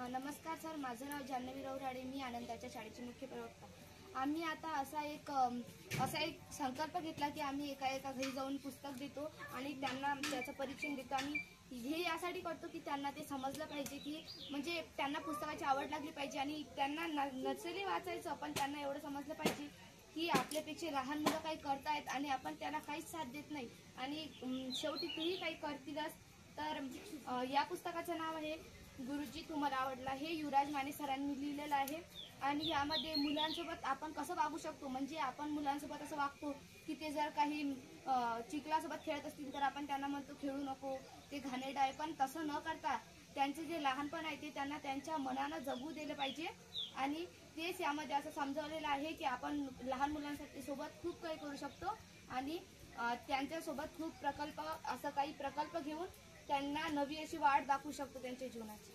नमस्कार सर, माझं नाव जान्हवी राऊराडे, मी आनंदाच्या शाळेची मुख्य प्रवक्ता। आम्ही आता असा एक संकल्प घेतला की आम्ही एका घरी जाऊन पुस्तक देतो आणि त्यांना त्याचं परीक्षण देतो। आणि हे यासाठी करतो की त्यांना ते समजलं पाहिजे की म्हणजे त्यांना पुस्तकाची आवड लागली पाहिजे आणि त्यांना नसेल वाचायचं पण त्यांना एवढं समजलं पाहिजे की आपल्यापेक्षा लहान मुलं काही करतायत आणि आपण त्यांना काहीच साथ देत नाही आणि शेवटी तेही काही करतीलच। तर या पुस्तकाचं नाव आहे गुरुजी तुम्हाला आवडला, हे युवराज माने सरांनी लिहिलेलं आहे। आणि यामध्ये मुलांसोबत आपण कसं वागू शकतो, म्हणजे आपण मुलांसोबत असं वागतो की ते जर काही चिखलासोबत खेळत असतील तर आपण त्यांना म्हणतो खेळू नको, ते घाणेरडं आहे, पण तसं न करता त्यांचे जे लहानपण आहे ते त्यांना त्यांच्या मनानं जगू दिलं पाहिजे। आणि तेच यामध्ये असं समजावलेलं आहे की आपण लहान मुलांसाठी सोबत खूप काही करू शकतो आणि त्यांच्यासोबत खूप प्रकल्प घेऊन त्यांना नवी अशी वाट दाखवू शकतो त्यांच्या जीवनाची।